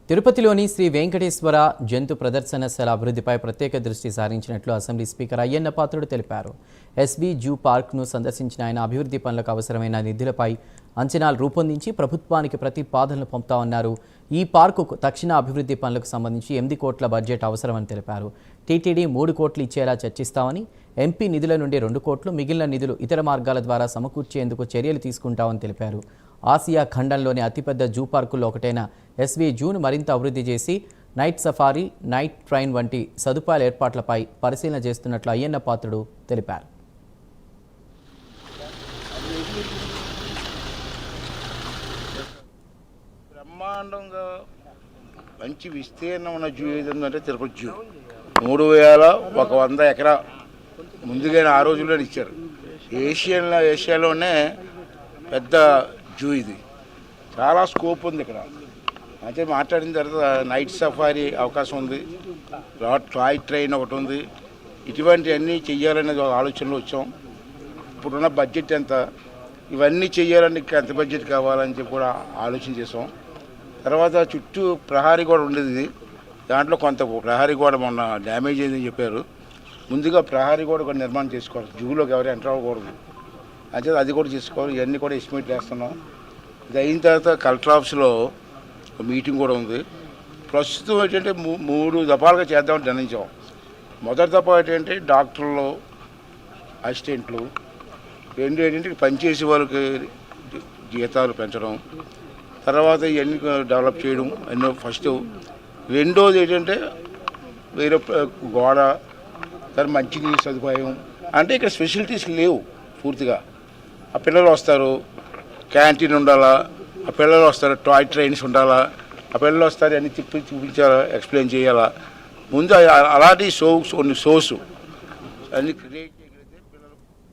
తిరుపతిలోని శ్రీ వెంకటేశ్వర జంతు ప్రదర్శనశాల అభివృద్ధిపై ప్రత్యేక దృష్టి సారించినట్లు అసెంబ్లీ స్పీకర్ అయ్యన్న పాత్రుడు తెలిపారు. ఎస్బీ జూ పార్క్ను సందర్శించిన ఆయన అభివృద్ధి పనులకు అవసరమైన నిధులపై అంచనాలు రూపొందించి ప్రభుత్వానికి ప్రతిపాదనలు పంపుతామన్నారు. ఈ పార్కుకు తక్షణ అభివృద్ధి పనులకు సంబంధించి 8 కోట్ల బడ్జెట్ అవసరమని తెలిపారు. టీటీడీ 3 కోట్లు ఇచ్చేలా చర్చిస్తామని, ఎంపీ నిధుల నుండి 2 కోట్లు, మిగిలిన నిధులు ఇతర మార్గాల ద్వారా సమకూర్చేందుకు చర్యలు తీసుకుంటామని తెలిపారు. ఆసియా ఖండంలోని అతిపెద్ద జూ పార్కుల్లో ఒకటైన ఎస్వీ జూను మరింత అభివృద్ధి చేసి నైట్ సఫారీ, నైట్ ట్రైన్ వంటి సదుపాయాల ఏర్పాట్లపై పరిశీలన చేస్తున్నట్లు అయ్యన్న పాత్రుడు తెలిపారు. బ్రహ్మాండంగా మంచి విస్తీర్ణం ఉన్న జూ ఏదంటే తిరుపతి జూ. 3,100 ఎకరా ముందుగానే ఆ రోజుల్లో ఇచ్చారు. ఏషియాలోనే పెద్ద జూ ఇది. చాలా స్కోప్ ఉంది ఇక్కడ. అంటే మాట్లాడిన తర్వాత నైట్ సఫారీ అవకాశం ఉంది, టాయ్ ట్రైన్ ఒకటి ఉంది. ఇటువంటివన్నీ చెయ్యాలనేది ఒక ఆలోచనలో వచ్చాం. ఇప్పుడున్న బడ్జెట్ ఎంత, ఇవన్నీ చెయ్యాలని ఎంత బడ్జెట్ కావాలని చెప్పి కూడా ఆలోచన చేసాం. తర్వాత చుట్టూ ప్రహారీ గోడ ఉండేది, దాంట్లో కొంత ప్రహారీ గోడ మొన్న డ్యామేజ్ అయిందని చెప్పారు. ముందుగా ప్రహారీ గోడ కూడా నిర్మాణం చేసుకోవాలి, జూలోకి ఎవరు ఎంటర్ అవ్వకూడదు. అంటే అది కూడా చేసుకోవాలి. ఇవన్నీ కూడా ఎస్టిమేట్ వేస్తున్నాం. ఇది అయిన తర్వాత కలెక్టర్ ఆఫీస్లో మీటింగ్ కూడా ఉంది. ప్రస్తుతం ఏంటంటే 3 దఫాలుగా చేద్దామని నిర్ణయించాం. మొదటి దఫా ఏంటంటే డాక్టర్లు, అసిస్టెంట్లు. 2 ఏంటంటే పనిచేసే వాళ్ళకి జీతాలు పెంచడం, తర్వాత ఇవన్నీ డెవలప్ చేయడం ఎన్నో ఫస్ట్. రెండోది ఏంటంటే వేరే గోడ, తర్వాత మంచినీరు సదుపాయం. అంటే ఇక్కడ ఫెసిలిటీస్ లేవు పూర్తిగా. ఆ పిల్లలు వస్తారు, క్యాంటీన్ ఉండాలా, ఆ పిల్లలు వస్తారు, టాయ్ ట్రైన్స్ ఉండాలా, ఆ పిల్లలు వస్తారు, అన్ని తిప్పి చూపించాలా, ఎక్స్ప్లెయిన్ చేయాలా. ముందు అలాంటి కొన్ని షోస్ అన్ని క్రియేట్